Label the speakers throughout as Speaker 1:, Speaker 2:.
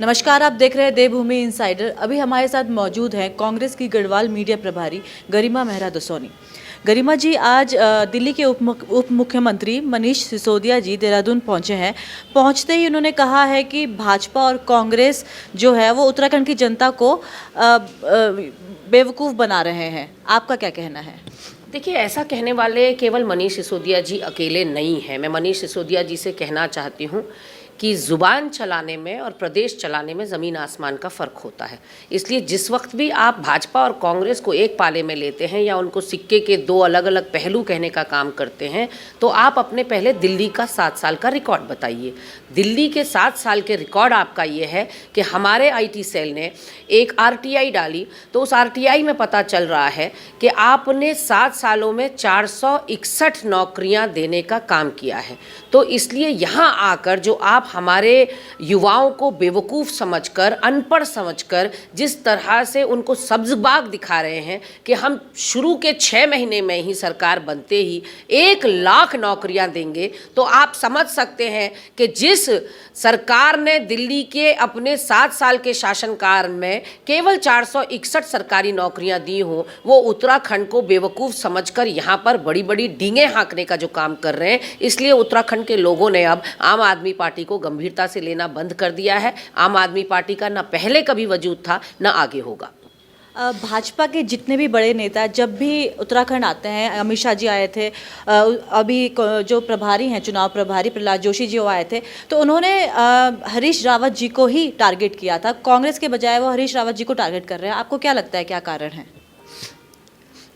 Speaker 1: नमस्कार, आप देख रहे हैं देवभूमि इनसाइडर। अभी हमारे साथ मौजूद हैं कांग्रेस की गढ़वाल मीडिया प्रभारी गरिमा मेहरा दसौनी। गरिमा जी, आज दिल्ली के उप मुख्यमंत्री मनीष सिसोदिया जी देहरादून पहुंचे हैं। पहुंचते ही उन्होंने कहा है कि भाजपा और कांग्रेस जो है वो उत्तराखंड की जनता को बेवकूफ़ बना रहे हैं। आपका क्या कहना है?
Speaker 2: देखिए, ऐसा कहने वाले केवल मनीष सिसोदिया जी अकेले नहीं हैं। मैं मनीष सिसोदिया जी से कहना चाहती हूँ कि ज़ुबान चलाने में और प्रदेश चलाने में ज़मीन आसमान का फ़र्क होता है। इसलिए जिस वक्त भी आप भाजपा और कांग्रेस को एक पाले में लेते हैं या उनको सिक्के के दो अलग अलग पहलू कहने का काम करते हैं, तो आप अपने पहले दिल्ली का 7 साल का रिकॉर्ड बताइए। दिल्ली के 7 साल के रिकॉर्ड आपका ये है कि हमारे IT सेल ने एक RTI डाली, तो उस RTI में पता चल रहा है कि आपने 7 सालों में 461 नौकरियां देने का काम किया है। तो इसलिए यहाँ आकर जो आप हमारे युवाओं को बेवकूफ़ समझकर, अनपढ़ समझकर जिस तरह से उनको सब्ज़बाग दिखा रहे हैं कि हम शुरू के 6 महीने में ही सरकार बनते ही 1 लाख नौकरियां देंगे, तो आप समझ सकते हैं कि जिस सरकार ने दिल्ली के अपने 7 साल के शासनकाल में केवल 461 सरकारी नौकरियां दी हों, वो उत्तराखंड को बेवकूफ़ समझकर यहाँ पर बड़ी बड़ी डींगें हाँकने का जो काम कर रहे हैं। इसलिए उत्तराखंड के लोगों ने अब आम आदमी पार्टी को गंभीरता से लेना बंद कर दिया है। आम आदमी पार्टी का ना पहले कभी वजूद था, ना आगे होगा।
Speaker 1: भाजपा के जितने भी बड़े नेता जब भी उत्तराखंड आते हैं, अमित शाह जी आए थे, अभी जो प्रभारी हैं, चुनाव प्रभारी प्रहलाद जोशी जी वो आए थे, तो उन्होंने हरीश रावत जी को ही टारगेट किया था। कांग्रेस के बजाय वो हरीश रावत जी को टारगेट कर रहे हैं। आपको क्या लगता है, क्या कारण है?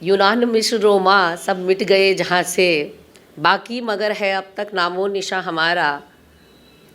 Speaker 2: यूनान मिस्र रोमा सब मिट गए जहाँ से, बाकी मगर है अब तक नामो निशा हमारा।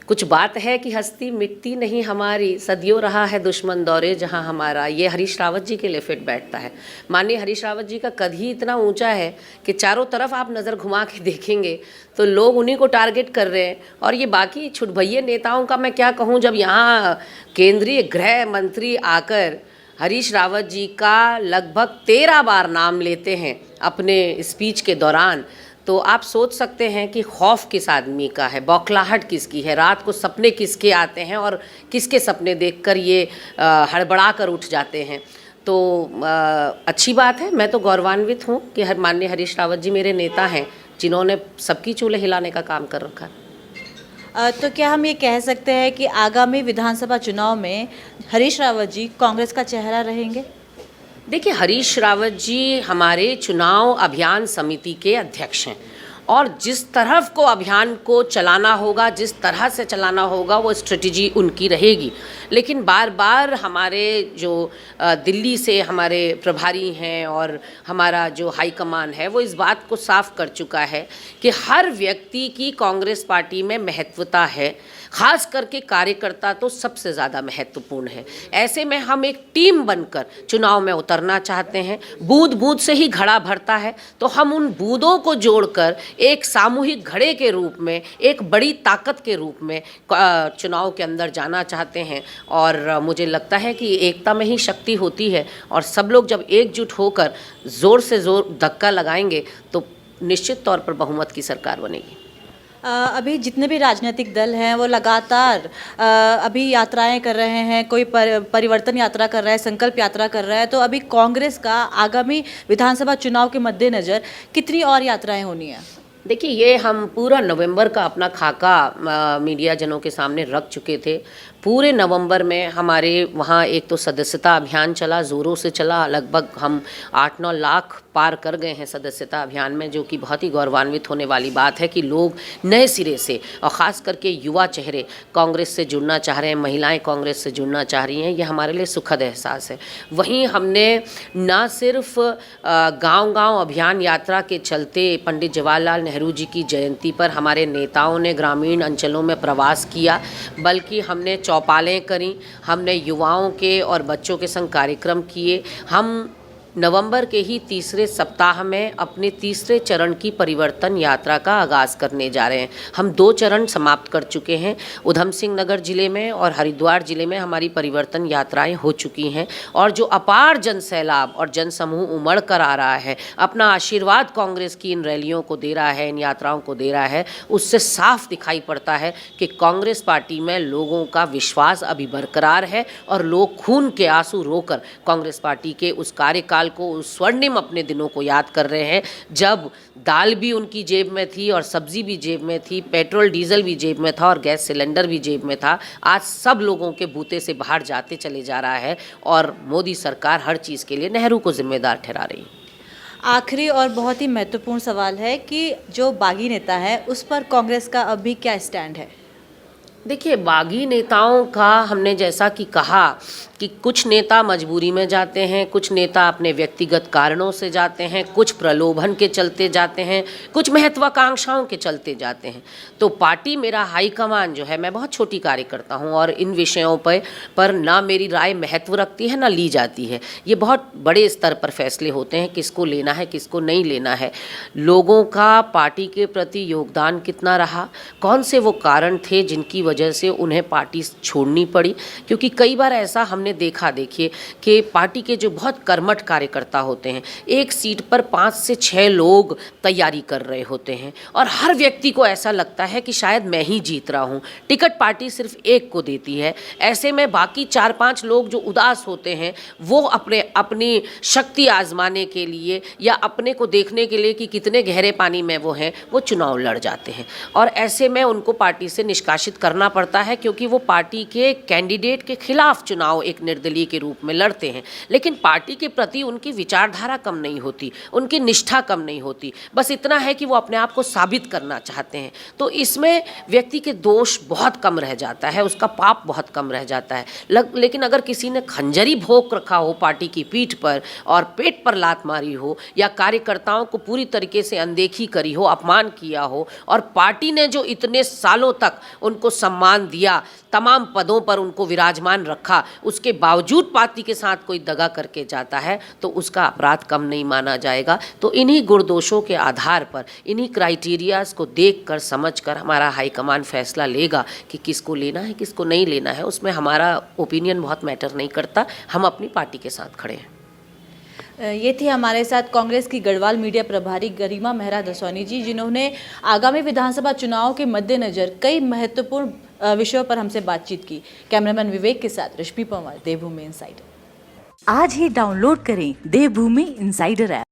Speaker 2: कुछ बात है कि हस्ती मिटती नहीं हमारी, सदियों रहा है दुश्मन दौरे जहां हमारा। ये हरीश रावत जी के लिए फिट बैठता है। माननीय हरीश रावत जी का कद ही इतना ऊंचा है कि चारों तरफ आप नज़र घुमा के देखेंगे तो लोग उन्हीं को टारगेट कर रहे हैं। और ये बाकी छुटभइये नेताओं का मैं क्या कहूँ, जब यहाँ केंद्रीय गृह मंत्री आकर हरीश रावत जी का लगभग 13 बार नाम लेते हैं अपने स्पीच के दौरान, तो आप सोच सकते हैं कि खौफ किस आदमी का है, बौखलाहट किसकी है, रात को सपने किसके आते हैं और किसके सपने देखकर ये हड़बड़ा कर उठ जाते हैं। तो अच्छी बात है। मैं तो गौरवान्वित हूँ कि माननीय हरीश रावत जी मेरे नेता हैं जिन्होंने सबकी चूल्हे हिलाने का काम कर रखा है।
Speaker 1: तो क्या हम ये कह सकते हैं कि आगामी विधानसभा चुनाव में हरीश रावत जी कांग्रेस का चेहरा रहेंगे?
Speaker 2: देखिए, हरीश रावत जी हमारे चुनाव अभियान समिति के अध्यक्ष हैं और जिस तरफ को अभियान को चलाना होगा, जिस तरह से चलाना होगा, वो स्ट्रेटजी उनकी रहेगी। लेकिन बार बार हमारे जो दिल्ली से हमारे प्रभारी हैं और हमारा जो हाईकमान है, वो इस बात को साफ कर चुका है कि हर व्यक्ति की कांग्रेस पार्टी में महत्वता है, खास करके कार्यकर्ता तो सबसे ज़्यादा महत्वपूर्ण है। ऐसे में हम एक टीम बनकर चुनाव में उतरना चाहते हैं। बूंद बूंद से ही घड़ा भरता है, तो हम उन बूंदों को जोड़कर एक सामूहिक घड़े के रूप में, एक बड़ी ताकत के रूप में चुनाव के अंदर जाना चाहते हैं। और मुझे लगता है कि एकता में ही शक्ति होती है और सब लोग जब एकजुट होकर ज़ोर से ज़ोर धक्का लगाएंगे तो निश्चित तौर पर बहुमत की सरकार बनेगी।
Speaker 1: अभी जितने भी राजनीतिक दल हैं वो लगातार अभी यात्राएं कर रहे हैं। कोई परिवर्तन यात्रा कर रहा है, संकल्प यात्रा कर रहा है। तो अभी कांग्रेस का आगामी विधानसभा चुनाव के मद्देनज़र कितनी और यात्राएं होनी है?
Speaker 2: देखिए, ये हम पूरा नवंबर का अपना खाका मीडिया जनों के सामने रख चुके थे। पूरे नवंबर में हमारे वहाँ एक तो सदस्यता अभियान चला, ज़ोरों से चला। लगभग हम 8-9 लाख पार कर गए हैं सदस्यता अभियान में, जो कि बहुत ही गौरवान्वित होने वाली बात है कि लोग नए सिरे से और ख़ास करके युवा चेहरे कांग्रेस से जुड़ना चाह रहे हैं, महिलाएं कांग्रेस से जुड़ना चाह रही हैं। ये हमारे लिए सुखद एहसास है। वहीं हमने ना सिर्फ गांव-गांव अभियान यात्रा के चलते पंडित जवाहरलाल नेहरू जी की जयंती पर हमारे नेताओं ने ग्रामीण अंचलों में प्रवास किया, बल्कि हमने चौपालें करी, हमने युवाओं के और बच्चों के संग कार्यक्रम किए। हम नवंबर के ही तीसरे सप्ताह में अपने तीसरे चरण की परिवर्तन यात्रा का आगाज़ करने जा रहे हैं। हम 2 चरण समाप्त कर चुके हैं। उधम सिंह नगर जिले में और हरिद्वार जिले में हमारी परिवर्तन यात्राएं हो चुकी हैं और जो अपार जन सैलाब और जन समूह उमड़ कर आ रहा है, अपना आशीर्वाद कांग्रेस की इन रैलियों को दे रहा है, इन यात्राओं को दे रहा है, उससे साफ दिखाई पड़ता है कि कांग्रेस पार्टी में लोगों का विश्वास अभी बरकरार है और लोग खून के आंसू रोकर कांग्रेस पार्टी के उस कार्यकाल को, उस स्वर्णिम अपने दिनों को याद कर रहे हैं जब दाल भी उनकी जेब में थी और सब्जी भी जेब में थी, पेट्रोल डीजल भी जेब में था और गैस सिलेंडर भी जेब में था। आज सब लोगों के बूते से बाहर जाते चले जा रहा है और मोदी सरकार हर चीज़ के लिए नेहरू को जिम्मेदार ठहरा रही है।
Speaker 1: आखिरी और बहुत ही महत्वपूर्ण सवाल है कि जो बागी नेता है उस पर कांग्रेस का अभी क्या स्टैंड है?
Speaker 2: देखिए, बागी नेताओं का हमने जैसा कि कहा कि कुछ नेता मजबूरी में जाते हैं, कुछ नेता अपने व्यक्तिगत कारणों से जाते हैं, कुछ प्रलोभन के चलते जाते हैं, कुछ महत्वाकांक्षाओं के चलते जाते हैं। तो पार्टी, मेरा हाईकमान जो है, मैं बहुत छोटी कार्यकर्ता हूं और इन विषयों पर ना मेरी राय महत्व रखती है ना ली जाती है। ये बहुत बड़े स्तर पर फैसले होते हैं, किसको लेना है किसको नहीं लेना है। लोगों का पार्टी के प्रति योगदान कितना रहा, कौन से वो कारण थे जिनकी वजह से उन्हें पार्टी छोड़नी पड़ी, क्योंकि कई बार ऐसा हमने देखा, देखिए कि पार्टी के जो बहुत कर्मठ कार्यकर्ता होते हैं, एक सीट पर 5 से 6 लोग तैयारी कर रहे होते हैं और हर व्यक्ति को ऐसा लगता है कि शायद मैं ही जीत रहा हूँ, टिकट पार्टी सिर्फ एक को देती है। ऐसे में बाकी 4-5 लोग जो उदास होते हैं वो अपनी शक्ति आजमाने के लिए या अपने को देखने के लिए कि कितने गहरे पानी में वो हैं, वो चुनाव लड़ जाते हैं और ऐसे में उनको पार्टी से निष्कासित करना पड़ता है, क्योंकि वो पार्टी के कैंडिडेट के खिलाफ चुनाव एक निर्दलीय के रूप में लड़ते हैं। लेकिन पार्टी के प्रति उनकी विचारधारा कम नहीं होती, उनकी निष्ठा कम नहीं होती, बस इतना है कि वो अपने आप को साबित करना चाहते हैं। तो इसमें व्यक्ति के दोष बहुत कम रह जाता है, उसका पाप बहुत कम रह जाता है। लेकिन अगर किसी ने खंजरी भोंक रखा हो पार्टी की पीठ पर और पेट पर लात मारी हो या कार्यकर्ताओं को पूरी तरीके से अनदेखी करी हो, अपमान किया हो और पार्टी ने जो इतने सालों तक उनको सम्मान दिया, तमाम पदों पर उनको विराजमान रखा, उसके बावजूद पार्टी के साथ कोई दगा करके जाता है तो उसका अपराध कम नहीं माना जाएगा। तो इन्हीं गुणदोषों के आधार पर, इन्हीं क्राइटेरियाज को देखकर समझकर हमारा हाईकमान फैसला लेगा कि किसको लेना है किसको नहीं लेना है। उसमें हमारा ओपिनियन बहुत मैटर नहीं करता, हम अपनी पार्टी के साथ खड़े हैं।
Speaker 1: ये थी हमारे साथ कांग्रेस की गढ़वाल मीडिया प्रभारी गरिमा मेहरा दसौनी जी, जिन्होंने आगामी विधानसभा चुनाव के मद्देनजर कई महत्वपूर्ण विषयों पर हमसे बातचीत की। कैमरामैन विवेक के साथ रश्मि पंवार, देवभूमि इनसाइडर।
Speaker 3: आज ही डाउनलोड करें देवभूमि इनसाइडर ऐप।